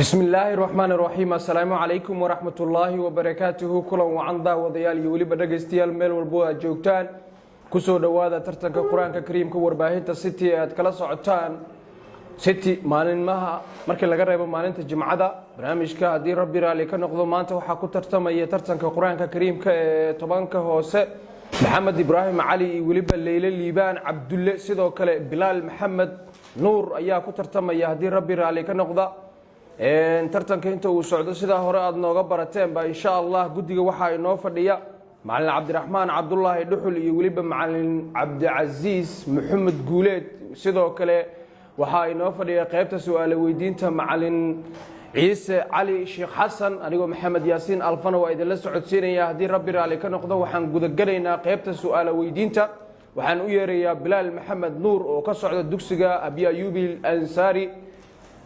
بسم الله الرحمن الرحيم السلام عليكم ورحمة الله وبركاته كلا وعندا وضيال يولي بدقستيال ميل والبوء جوكتان كسو دوادا ترتنك القرآن الكريم كورباهيتا ستي اتكلا صعوتان ستي مالين ماها مركي لغريبا مالين تجمعدا برنامجك هدي ربي رالي كنقضو مانتا وحاكو ترتمي ترتنك القرآن الكريم كطبانك هوسي محمد إبراهيم علي وليبا الليلة الليبان عبد الله سيدو كلا بلال محمد نور أياكو ترتمي هدي ربي رالي كنقضا tartanka inta uu socdo sida hore aad nooga barateen ba insha Allah gudiga waxa inoo fadhiya macallin Cabdiraxmaan Cabdullaahi Dhuxul iyo waliba macallin Cabdiaziz Maxamed Guuleed sidoo kale waxa inoo fadhiya qaybta su'aal weydiinta macallin Ciise Cali Sheekh Xasan anigoo Maxamed Yaasiin Alfana waa idin la socodsiinaya hadii Rabbi raali ka noqdo waxaan guda galaynaa qaybta su'aal weydiinta waxaan u yeerayaa Bilaal Maxamed Nuur oo ka socda dugsiga Abi Ayubi Al-Ansari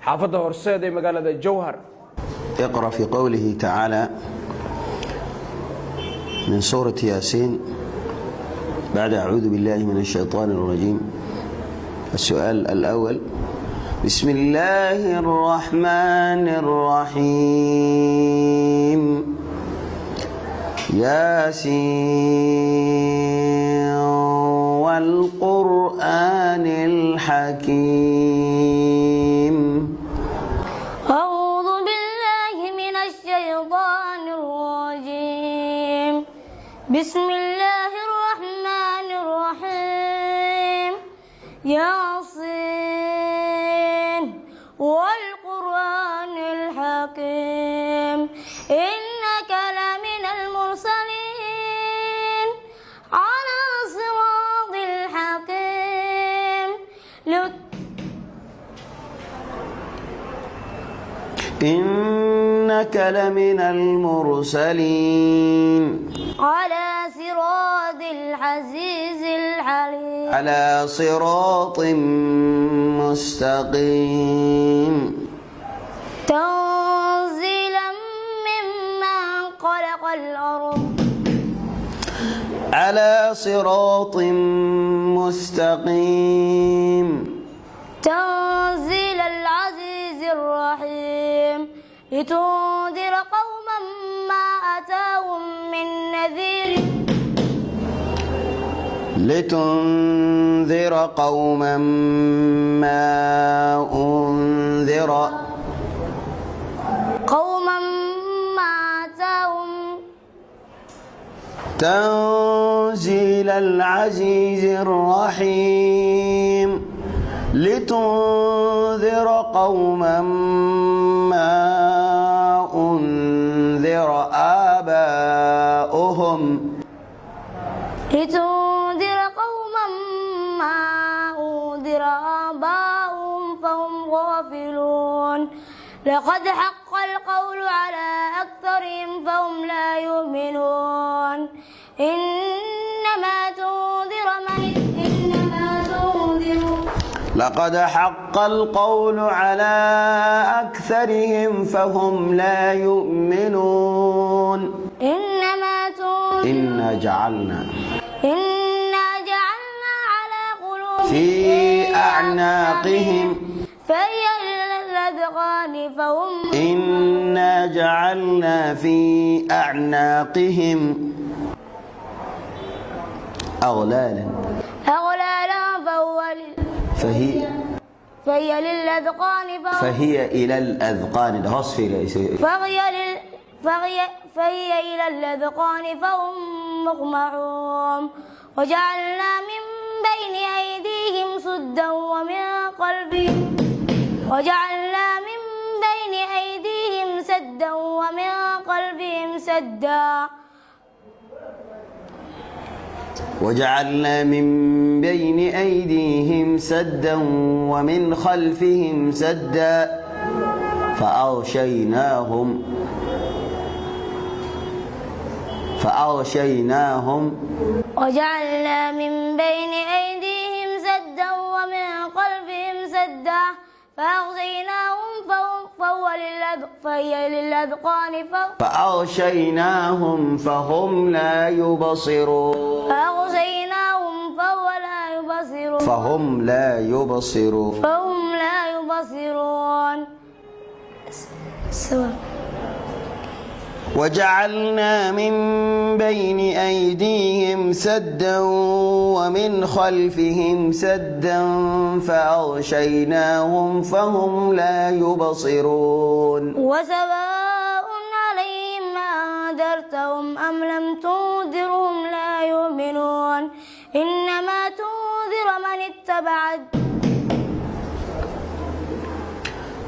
حافظه هرسيدي مقالة الجوهر. اقرأ في قوله تعالى من سورة ياسين بعد أعوذ بالله من الشيطان الرجيم. السؤال الأول: بسم الله الرحمن الرحيم ياسين والقرآن الحكيم. أعوذ بالله من الشيطان الرجيم. بسم الله الرحمن الرحيم ياسين والقرآن الحكيم إنك لمن المرسلين على صراط الحكيم. إنك لمن المرسلين على صراط العزيز الحليم على صراط مستقيم تنزيلا ممن خلق الأرض على صراط مستقيم تنزيل العزيز الرحيم لتنذر قوما ما أتاهم من نذير لتنذر قوما ما أنذر قوما ما أتاهم تنزيل العزيز الرحيم لتنذر قوما ما أنذر آباؤهم لتنذر قوما ما أنذر آباؤهم فهم غافلون لقد حق القول على أكثرهم فهم لا يؤمنون إنما تنذر لقد حق القول على أكثرهم فهم لا يؤمنون إنا جعلنا على قلوبهم في أعناقهم فهي للأذقان فهم إنا جعلنا في أعناقهم أغلالا فهي للأذقان فهي إلى الأذقان فهي إلى الأذقان فهم مقمحون وجعلنا من بين أيديهم سدا ومن قلبهم سدا وجعلنا من بين أيديهم سدا ومن خلفهم سدا فأغشيناهم وجعلنا من بين أيديهم سدا ومن خلفهم سدا فأغشيناهم فهي للأذقان فأغشيناهم فهم لا يبصرون فهم لا يبصرون سواء. وجعلنا من بين أيديهم سدا ومن خلفهم سدا فأغشيناهم فهم لا يبصرون وسواء عليهم أنذرتهم أم لم تنذرهم لا يؤمنون إنما تنذر من اتبع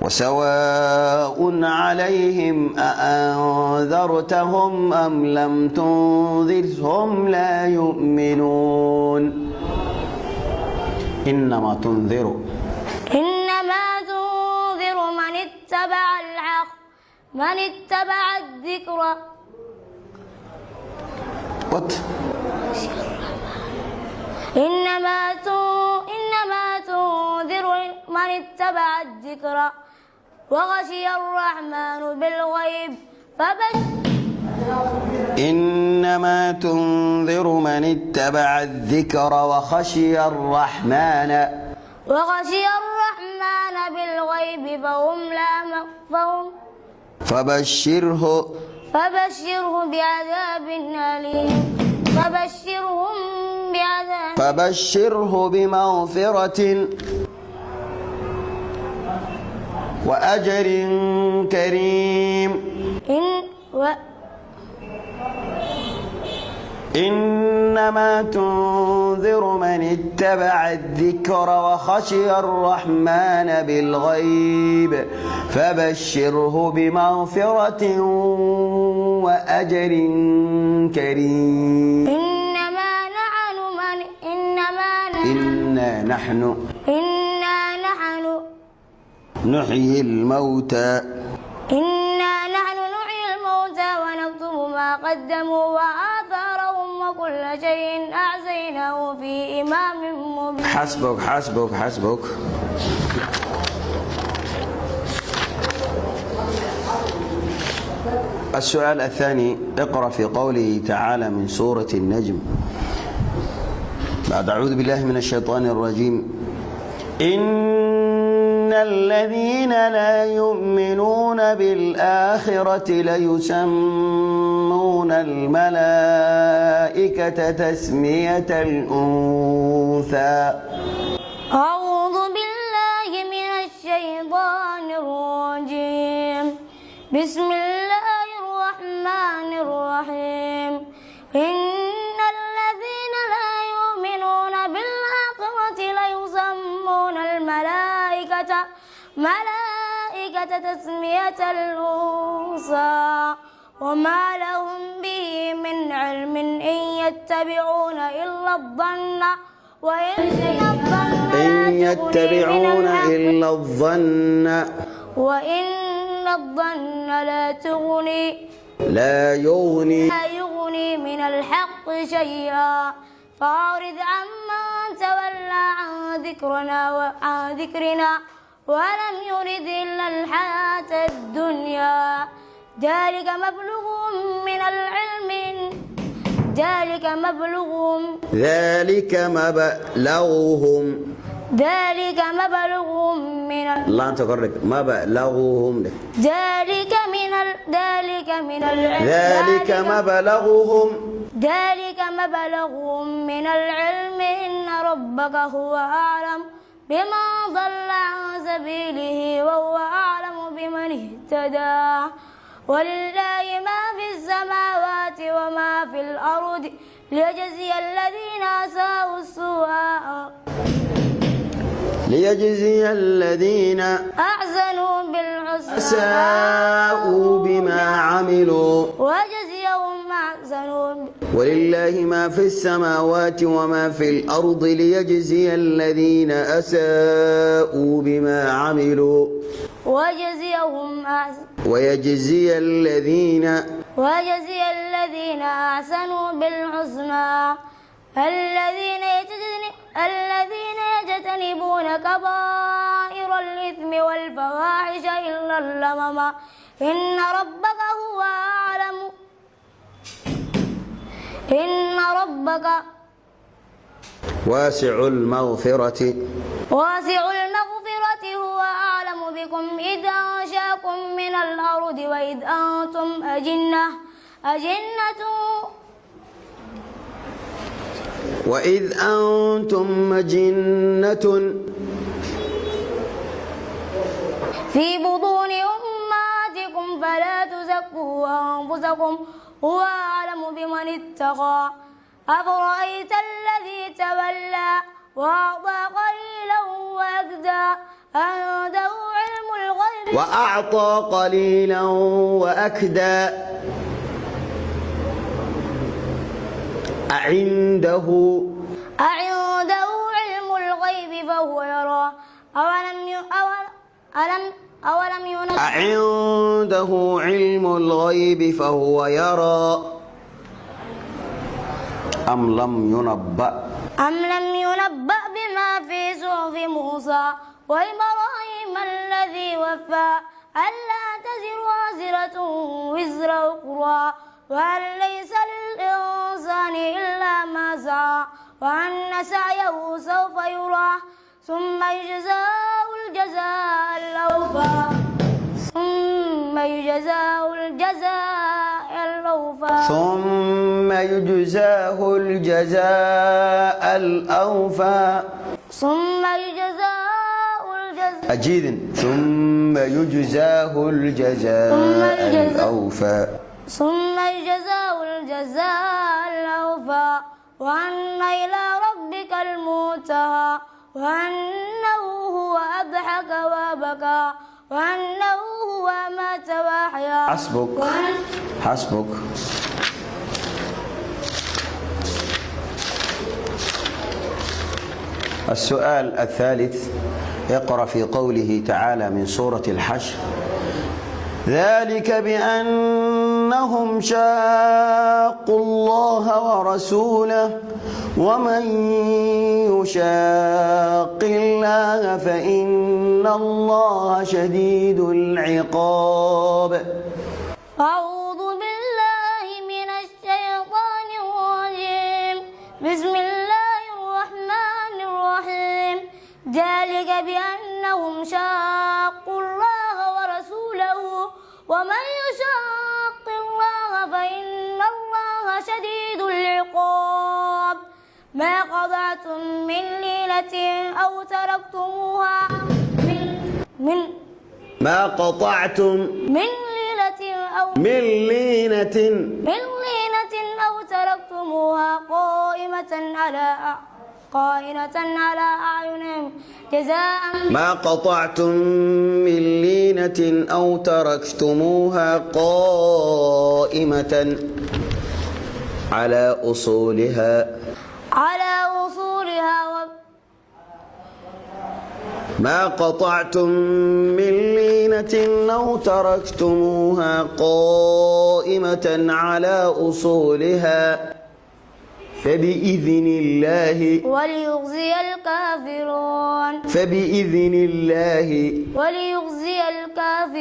وسواء عليهم أأنذرتهم أم لم تنذرهم لا يؤمنون إنما تنذر من اتبع الحق من اتبع الذكر إنما تنذر من اتبع الذكر وغشي الرحمن بالغيب إنما تنذر من اتبع الذكر وخشي الرحمن بالغيب فهم فبشره بعذاب أليم فبشره بمغفرة وأجر كريم إنما تنذر من اتبع الذكر وخشي الرحمن بالغيب فبشره بمغفرة وأجر كريم إنا نحن نحيي الموتى ونكتب ما قدموا وآثارهم وكل شيء أحصيناه في إمام مبين. حسبك. السؤال الثاني اقرأ في قوله تعالى من سورة النجم بعد أعوذ بالله من الشيطان الرجيم إن الذين لا يؤمنون بالآخرة ليسمون الملائكة تسمية الأنثى أعوذ بالله من الشيطان الرجيم بسم الله الرحمن الرحيم إن الذين لا يؤمنون بالآخرة ليسمون الملائكة تسمية الأنثى وما لهم به من علم إن يتبعون إلا الظن وإن يتبعون إلا الظن وإن الظن لا يغني من الحق شيئا فأعرض عمن تولى عن ذكرنا ولم يرد إلا الحياة الدنيا ذلك مبلغهم من العلم لا تقرق مبلغهم ذلك مبلغهم من العلم إن ربك هو أعلم بمن ضل عن سبيله وهو أعلم بمن اهتدى ولله ما في السماوات وما في الأرض ليجزي الذين أحسنوا أساءوا بما عملوا وجزيهم أحسنوا ولله ما في السماوات وما في الأرض ليجزي الذين أساءوا بما عملوا ويجزي الذين أحسنوا بالحسنى الذين يجتنبون كبائر الإثم والفواحش إلا اللمم إن واسع المغفرة واسع المغفرة هو أعلم بكم إذ أنشأكم من الأرض وإذ أنتم أجنة في بطون أمهاتكم فلا تزكوا أنفسكم هو أعلم بمن اتقى أفرأيت الذي تولى وأعطى قليلا وأكدى عنده علم الغيب وأعطى قليلا وأكدى أعنده علم الغيب فهو يرى أعنده علم الغيب فهو يرى أم لم ينبأ بما في صحف موسى وإبراهيم الذي وفى ألا تزر وازرة وزر أخرى وأن ليس للإنسان إلا ما سعى وأن سعيه سوف يرى ثم يجزاه الجزاء الأوفى أجيد ثم يجزاه الجزاء الأوفى وأن إلى ربك المنتهى وأنه هو أضحك وأبكى وأنه هو أمات وأحيا حسبك السؤال الثالث اقرأ في قوله تعالى من سورة الحشر ذلك بأنهم شاقوا الله ورسوله ومن يشاق الله فإن الله شديد العقاب. أعوذ بالله من الشيطان الرجيم بسم الله الرحمن الرحيم ذلك بأنهم شاقوا الله ورسوله ومن يشاق الله فإن الله شديد العقاب ما قطعتم من لينة أو تركتموها ما قطعتم من لينة أو تركتموها قائمة على أعينهم جزاء ما قطعتم من لينة أو تركتموها قائمة على أصولها ما قطعتم من لينة أو تركتموها قائمة على أصولها فبإذن الله وليخزي الكافرين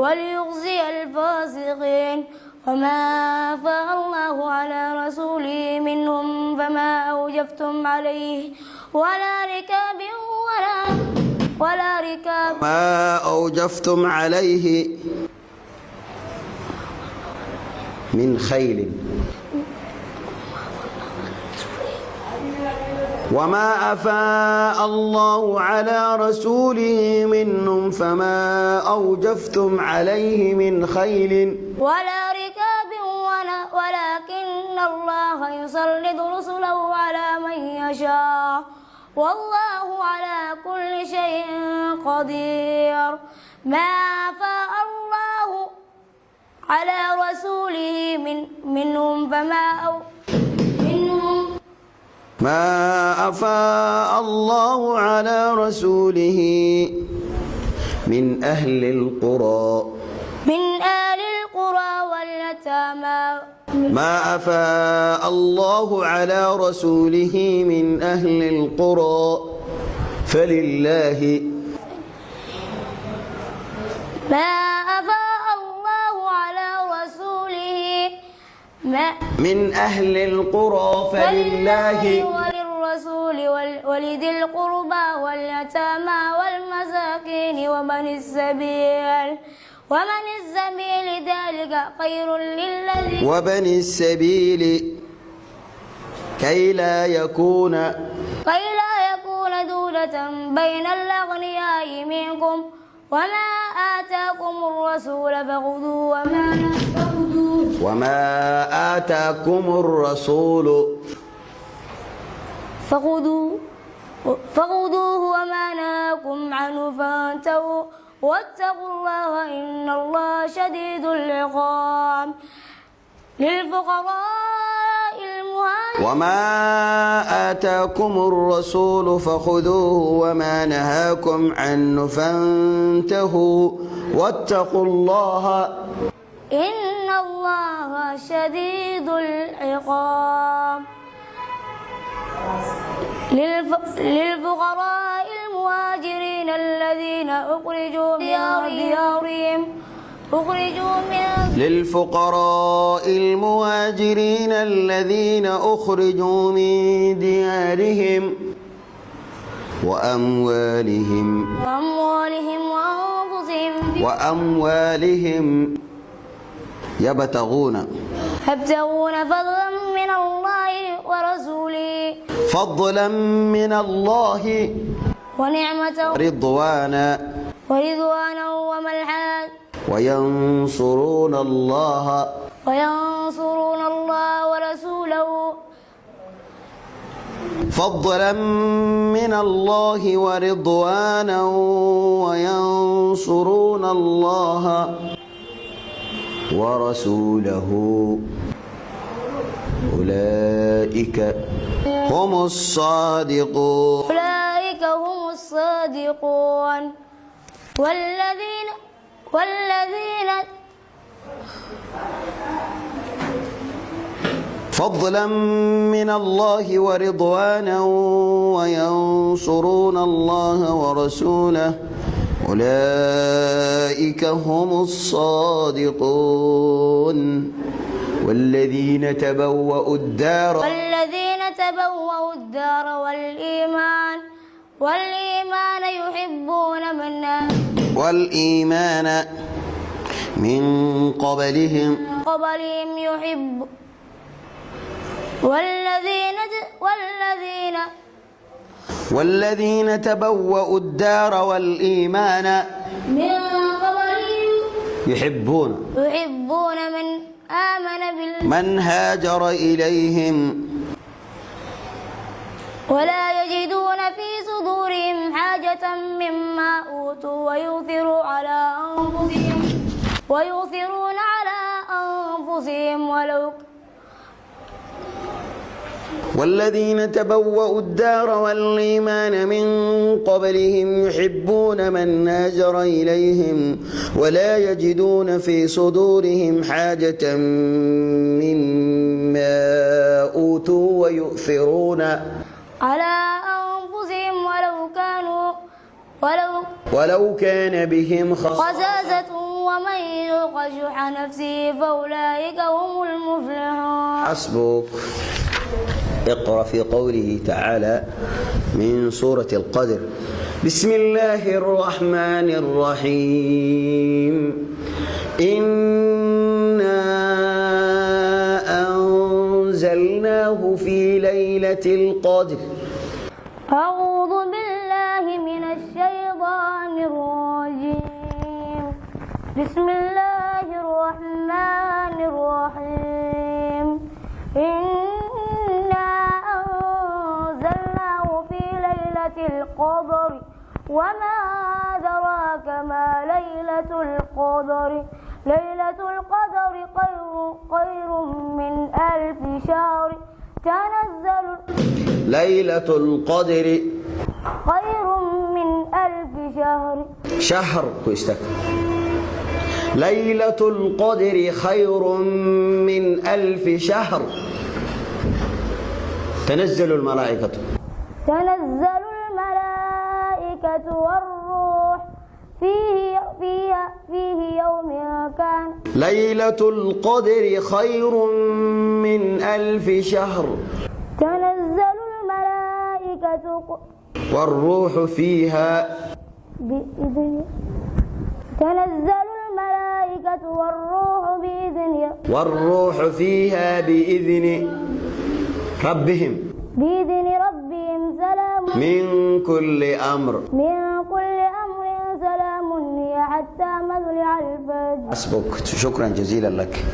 وليخزي الفاسقين وما أفاء الله على رسوله منهم فما أوجفتم عليه ولا ركاب ما أوجفتم عليه من خيل وما أفاء الله على رسوله منهم فما أوجفتم عليه من خيل ولا ركاب ولكن الله يسلط رسله على من يشاء والله على كل شيء قدير ما أفاء الله على رسوله منهم ما أفاء الله على رسوله من أهل القرى واليتامى ما أفاء الله على رسوله من أهل القرى فلله ما أفاء الله على رسوله من أهل القرى فلله وللرسول ولذي القربى واليتامى والمساكين ومن السبيل ذلك خير للذين وبن السبيل كي لا يكون دولة بين الأغنياء منكم وما آتاكم الرسول فخذوه وما آتاكم الرسول فخذوه وما نهاكم عنه فانتهوا واتقوا الله إن الله شديد العقاب للفقراء المهاجرين وما آتاكم الرسول فخذوه وما نهاكم عنه فانتهوا واتقوا الله إن الله شديد العقاب للفقراء المهاجرين الذين أخرجوا من ديارهم للفقراء المهاجرين الذين أخرجوا من ديارهم وأموالهم يبتغون فضلا من الله ونعمة ورضوانا وما الحال وينصرون الله ورسوله فضلا من الله ورضوانا وينصرون الله ورسوله أولئك هم الصادقون والذين فضلا من الله ورضوانا وينصرون الله ورسوله أولئك هم الصادقون والذين تبوأوا الدار والإيمان من قبلهم والذين تبوأوا الدار والإيمان من قبلهم يحبون من آمن بالله من هاجر إليهم ولا يجدون في صدورهم حاجة مما أوتوا ويؤثرون على أنفسهم والذين تبوأوا الدار والإيمان من قبلهم يحبون من هاجر إليهم ولا يجدون في صدورهم حاجة مما أوتوا ويؤثرون على أنفسهم ولو كان بهم خصاصة ومن يوق شح نفسه فأولئك هم المفلحون. حسبك. اقرأ في قوله تعالى من سورة القدر: بسم الله الرحمن الرحيم. إنا أنزلناه في ليلة القدر. أعوذ بالله من الشيطان الرجيم. بسم الله الرحمن الرحيم. إنا أنزلناه في ليلة القدر وما أدراك ما ليلة القدر. ليلة القدر خير من ألف شهر تنزل. ليلة القدر خير من ألف شهر كويستك. ليلة القدر خير من 1000 شهر. تنزل الملائكة والروح فيه يوم كان. ليلة القدر خير من 1000 شهر تنزل الملائكة والروح فيها بإذن تنزل الملائكة والروح فيها بإذن ربهم سلام من كل أمر سلام هي حتى مطلع الفجر. حسبك، شكرا جزيلا لك.